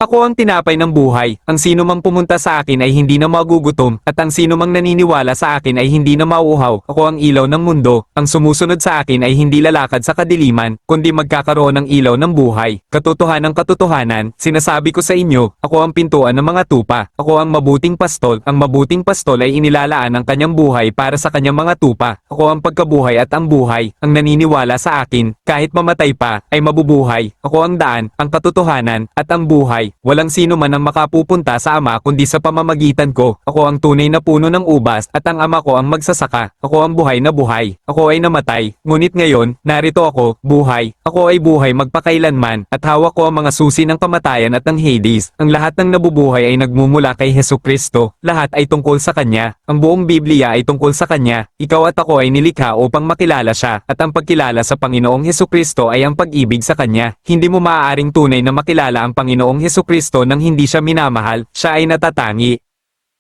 Ako ang tinapay ng buhay, ang sino mang pumunta sa akin ay hindi na magugutom, at ang sino mang naniniwala sa akin ay hindi na mauuhaw. Ako ang ilaw ng mundo, ang sumusunod sa akin ay hindi lalakad sa kadiliman, kundi magkakaroon ng ilaw ng buhay. Katotohanan, sinasabi ko sa inyo, ako ang pintuan ng mga tupa, ako ang mabuting pastol. Ang mabuting pastol ay inilalaan ang kanyang buhay para sa kanyang mga tupa. Ako ang pagkabuhay at ang buhay, ang naniniwala sa akin, kahit mamatay pa, ay mabubuhay. Ako ang daan, ang katotohanan, at ang buhay. Walang sino man ang makapupunta sa Ama kundi sa pamamagitan ko. Ako ang tunay na puno ng ubas, at ang Ama ko ang magsasaka. Ako ang buhay na buhay. Ako ay namatay, ngunit ngayon, narito ako, buhay. Ako ay buhay magpakailanman, at hawak ko ang mga susi ng kamatayan at ng Hades. Ang lahat ng nabubuhay ay nagmumula kay Hesukristo. Lahat ay tungkol sa Kanya. Ang buong Biblia ay tungkol sa Kanya. Ikaw at ako ay nilikha upang makilala siya, at ang pagkilala sa Panginoong Hesukristo ay ang pag-ibig sa Kanya. Hindi mo maaaring tunay na makilala ang Panginoong Hesukristo nang hindi siya minamahal. Siya ay natatangi.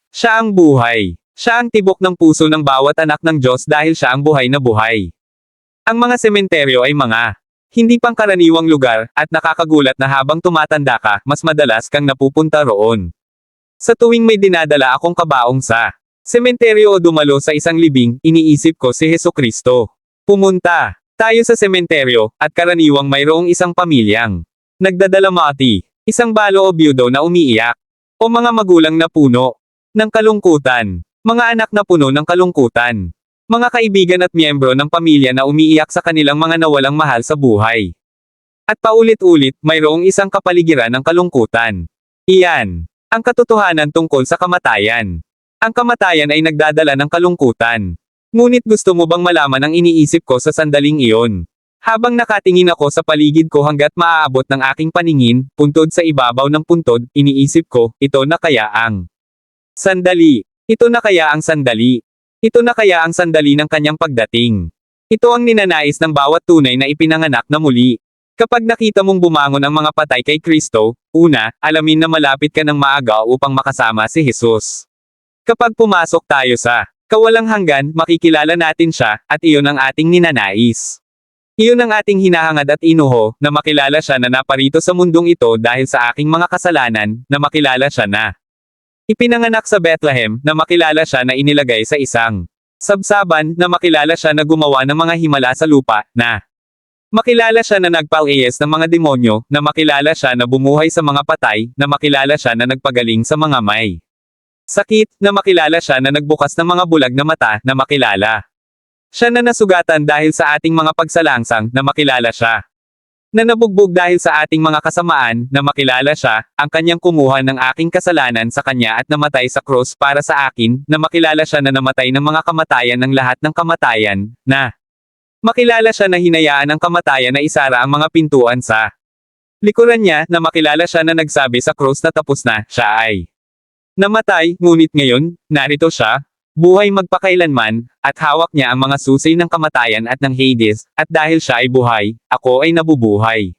Siya ang buhay. Siya ang tibok ng puso ng bawat anak ng Diyos dahil siya ang buhay na buhay. Ang mga sementeryo ay mga hindi pangkaraniwang lugar, at nakakagulat na habang tumatanda ka, mas madalas kang napupunta roon. Sa tuwing may dinadala akong kabaong sa sementeryo o dumalo sa isang libing, iniisip ko si Hesukristo. Pumunta tayo sa sementeryo, at karaniwang mayroong isang pamilyang nagdadalamati, isang balo o byudo na umiiyak, o mga magulang na puno ng kalungkutan, mga anak na puno ng kalungkutan, mga kaibigan at miyembro ng pamilya na umiiyak sa kanilang mga nawalang mahal sa buhay. At paulit-ulit, mayroong isang kapaligiran ng kalungkutan. Iyan ang katotohanan tungkol sa kamatayan. Ang kamatayan ay nagdadala ng kalungkutan. Ngunit gusto mo bang malaman ang iniisip ko sa sandaling iyon? Habang nakatingin ako sa paligid ko hanggat maaabot ng aking paningin, puntod sa ibabaw ng puntod, iniisip ko, ito na kaya ang sandali. Ito na kaya ang sandali. Ito na kaya ang sandali ng kanyang pagdating. Ito ang ninanais ng bawat tunay na ipinanganak na muli. Kapag nakita mong bumangon ang mga patay kay Kristo, una, alamin na malapit ka ng maaga upang makasama si Jesus. Kapag pumasok tayo sa kawalang hanggan, makikilala natin siya, at iyon ang ating ninanais. Iyon ang ating hinahangad at inuho, na makilala siya na naparito sa mundong ito dahil sa aking mga kasalanan, na makilala siya na ipinanganak sa Bethlehem, na makilala siya na inilagay sa isang sabsaban, na makilala siya na gumawa ng mga himala sa lupa, na makilala siya na nagpal-ayes ng mga demonyo, na makilala siya na bumuhay sa mga patay, na makilala siya na nagpagaling sa mga may sakit, na makilala siya na nagbukas ng mga bulag na mata, na makilala siya na nasugatan dahil sa ating mga pagsalangsang, na makilala siya na nabugbog dahil sa ating mga kasamaan, na makilala siya, ang kanyang kumuha ng aking kasalanan sa kanya at namatay sa krus para sa akin, na makilala siya na namatay ng mga kamatayan ng lahat ng kamatayan, na makilala siya na hinayaan ang kamatayan na isara ang mga pintuan sa likuran niya, na makilala siya na nagsabi sa krus na tapos na, siya ay namatay, ngunit ngayon, narito siya, buhay magpakailanman, at hawak niya ang mga susi ng kamatayan at ng Hades, at dahil siya ay buhay, ako ay nabubuhay.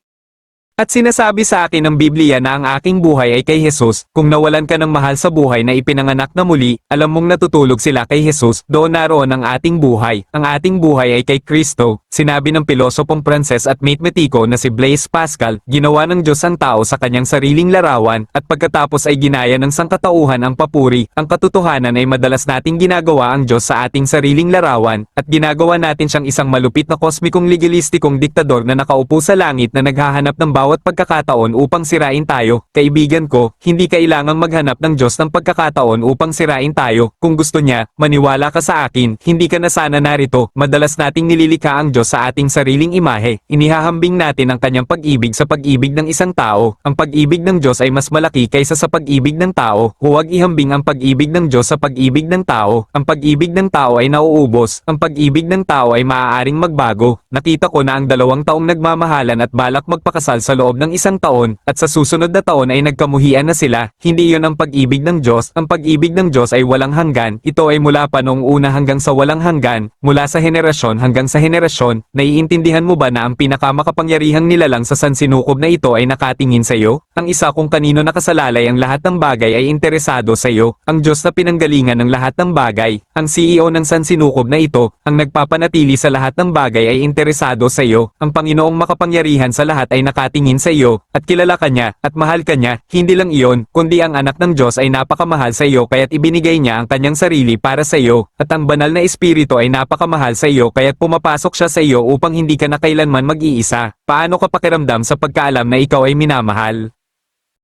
At sinasabi sa akin ng Biblia na ang aking buhay ay kay Jesus. Kung nawalan ka ng mahal sa buhay na ipinanganak na muli, alam mong natutulog sila kay Jesus, doon naroon ang ating buhay. Ang ating buhay ay kay Kristo. Sinabi ng pilosopong Pranses at mathematiko na si Blaise Pascal, ginawa ng Diyos ang tao sa kanyang sariling larawan, at pagkatapos ay ginaya ng sangkatauhan ang papuri. Ang katotohanan ay madalas nating ginagawa ang Diyos sa ating sariling larawan, at ginagawa natin siyang isang malupit na kosmikong legalistikong diktador na nakaupo sa langit na naghahanap ng bawat pagkakataon upang sirain tayo. Kaibigan ko, hindi kailangang maghanap ng Diyos ng pagkakataon upang sirain tayo. Kung gusto niya, maniwala ka sa akin, hindi ka na sana narito. Madalas nating nililikha ang Diyos sa ating sariling imahe. Inihahambing natin ang kanyang pag-ibig sa pag-ibig ng isang tao. Ang pag-ibig ng Diyos ay mas malaki kaysa sa pag-ibig ng tao. Huwag ihambing ang pag-ibig ng Diyos sa pag-ibig ng tao. Ang pag-ibig ng tao ay nauubos. Ang pag-ibig ng tao ay maaaring magbago. Nakita ko na ang 2 taong nagmamahalan at balak magpakasal sa loob ng 1 taon, at sa susunod na taon ay nagkamuhian na sila. Hindi iyon ang pag-ibig ng Diyos. Ang pag-ibig ng Diyos ay walang hanggan. Ito ay mula pa noong una hanggang sa walang hanggan, mula sa henerasyon hanggang sa henerasyon. Naiintindihan mo ba na ang pinakamakapangyarihang nilalang sa sansinukob na ito ay nakatingin sa iyo? Ang isa kung kanino nakasalalay ang lahat ng bagay ay interesado sa iyo. Ang Diyos na pinanggalingan ng lahat ng bagay, ang CEO ng sansinukob na ito, ang nagpapanatili sa lahat ng bagay ay interesado sa iyo. Ang Panginoong makapangyarihan sa lahat ay nakatingin tumingin sa iyo, at kilala ka niya, at mahal ka niya, hindi lang iyon, kundi ang anak ng Diyos ay napakamahal sa iyo kaya't ibinigay niya ang kanyang sarili para sa iyo, at ang banal na espiritu ay napakamahal sa iyo kaya't pumapasok siya sa iyo upang hindi ka na kailanman mag-iisa. Paano ka pakiramdam sa pagkaalam na ikaw ay minamahal?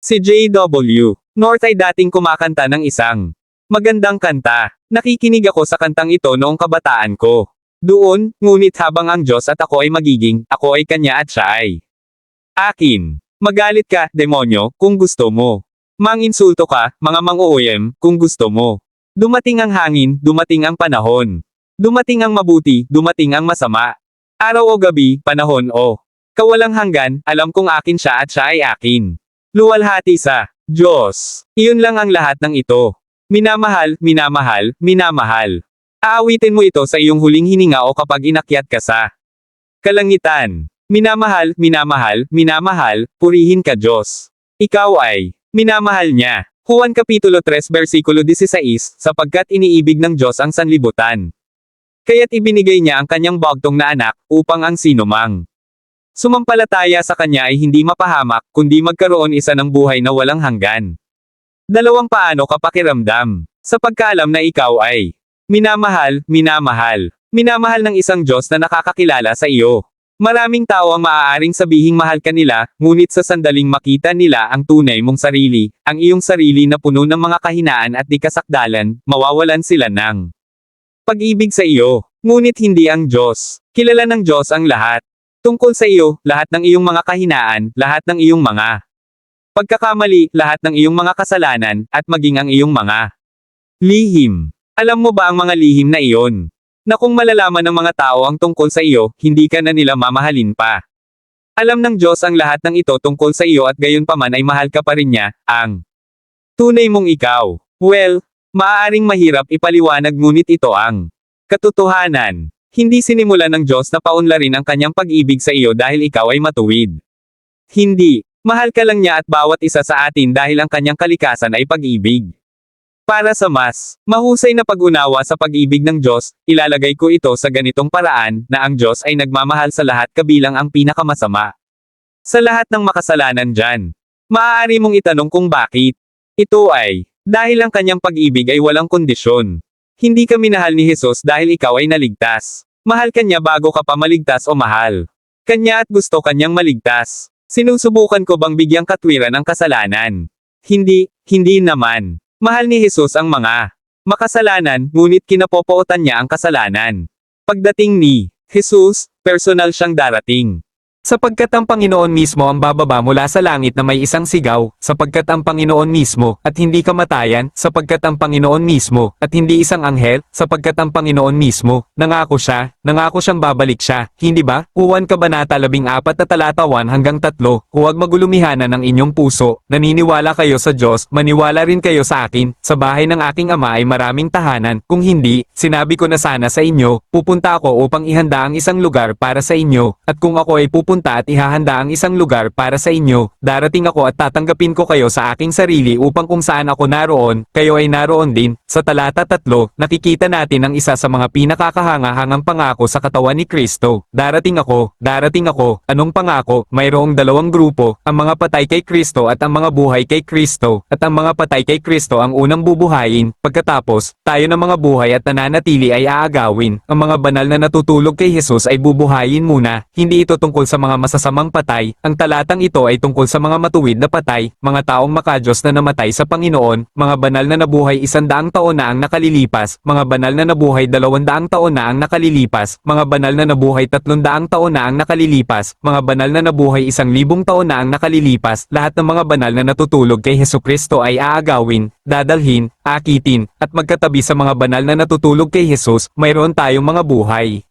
Si J.W. North ay dating kumakanta ng isang magandang kanta. Nakikinig ako sa kantang ito noong kabataan ko. Doon, ngunit habang ang Diyos at ako ay magiging, ako ay kanya at siya ay akin. Magalit ka, demonyo, kung gusto mo. Manginsulto ka, mga mang-uuyem, kung gusto mo. Dumating ang hangin, dumating ang panahon. Dumating ang mabuti, dumating ang masama. Araw o gabi, panahon o kawalang hanggan, alam kong akin siya at siya ay akin. Luwalhati sa Diyos. Iyon lang ang lahat ng ito. Minamahal, minamahal, minamahal. Aawitin mo ito sa iyong huling hininga o kapag inakyat ka sa kalangitan. Minamahal, minamahal, minamahal, purihin ka Diyos. Ikaw ay minamahal niya. Juan Kapitulo 3 versikulo 16, sapagkat iniibig ng Diyos ang sanlibutan. Kaya't ibinigay niya ang kanyang bagtong na anak, upang ang sinumang sumampalataya sa kanya ay hindi mapahamak, kundi magkaroon isa ng buhay na walang hanggan. Dalawang paano ka pakiramdam? Sa pagkaalam na ikaw ay minamahal, minamahal. Minamahal ng isang Diyos na nakakakilala sa iyo. Maraming tao ang maaaring sabihing mahal ka nila, ngunit sa sandaling makita nila ang tunay mong sarili, ang iyong sarili na puno ng mga kahinaan at di kasakdalan, mawawalan sila ng pag-ibig sa iyo. Ngunit hindi ang Diyos. Kilala ng Diyos ang lahat. Tungkol sa iyo, lahat ng iyong mga kahinaan, lahat ng iyong mga pagkakamali, lahat ng iyong mga kasalanan, at maging ang iyong mga lihim. Alam mo ba ang mga lihim na iyon? Na kung malalaman ng mga tao ang tungkol sa iyo, hindi ka na nila mamahalin pa. Alam ng Diyos ang lahat ng ito tungkol sa iyo at gayon pa man ay mahal ka pa rin niya, ang tunay mong ikaw. Well, maaaring mahirap ipaliwanag ngunit ito ang katotohanan. Hindi sinimulan ng Diyos na paunlarin ang kanyang pag-ibig sa iyo dahil ikaw ay matuwid. Hindi. Mahal ka lang niya at bawat isa sa atin dahil ang kanyang kalikasan ay pag-ibig. Para sa mas mahusay na pag-unawa sa pag-ibig ng Diyos, ilalagay ko ito sa ganitong paraan, na ang Diyos ay nagmamahal sa lahat kabilang ang pinakamasama. Sa lahat ng makasalanan dyan. Maaari mong itanong kung bakit. Ito ay, dahil ang kanyang pag-ibig ay walang kondisyon. Hindi ka minahal ni Jesus dahil ikaw ay naligtas. Mahal ka niya bago ka pa maligtas o mahal kanya at gusto kanyang maligtas. Sinusubukan ko bang bigyang katwiran ang kasalanan? Hindi, hindi naman. Mahal ni Jesus ang mga makasalanan, ngunit kinapopootan niya ang kasalanan. Pagdating ni Jesus, personal siyang darating. Sapagkat ang Panginoon mismo ang bababa mula sa langit na may isang sigaw, sapagkat ang Panginoon mismo, at hindi kamatayan, sapagkat ang Panginoon mismo, at hindi isang anghel, sapagkat ang Panginoon mismo, nangako siyang babalik siya, hindi ba? Juan Kabanata 14 na talata 1 hanggang 3, huwag magulumihanan ng inyong puso, naniniwala kayo sa Diyos, maniwala rin kayo sa akin, sa bahay ng aking ama ay maraming tahanan, kung hindi, sinabi ko na sana sa inyo, pupunta ako upang ihanda ang isang lugar para sa inyo, at kung ako ay pupunta at ihahanda ang isang lugar para sa inyo, darating ako at tatanggapin ko kayo sa aking sarili upang kung saan ako naroon, kayo ay naroon din. Sa talata 3, nakikita natin ang isa sa mga pinakakahangahangang pangako sa katawan ni Kristo. Darating ako, anong pangako? Mayroong dalawang grupo, ang mga patay kay Kristo at ang mga buhay kay Kristo, at ang mga patay kay Kristo ang unang bubuhayin, pagkatapos, tayo ng mga buhay at nananatili ay aagawin. Ang mga banal na natutulog kay Jesus ay bubuhayin muna, hindi ito tungkol sa mga masasamang patay, ang talatang ito ay tungkol sa mga matuwid na patay, mga taong makadiyos na namatay sa Panginoon, mga banal na nabuhay 100 taon na ang nakalilipas, mga banal na nabuhay 200 taon na ang nakalilipas, mga banal na nabuhay 300 taon na ang nakalilipas, mga banal na nabuhay 1,000 taon na ang nakalilipas, lahat ng mga banal na natutulog kay Hesukristo ay aagawin, dadalhin, akitin, at magkatabi sa mga banal na natutulog kay Jesus, mayroon tayong mga buhay.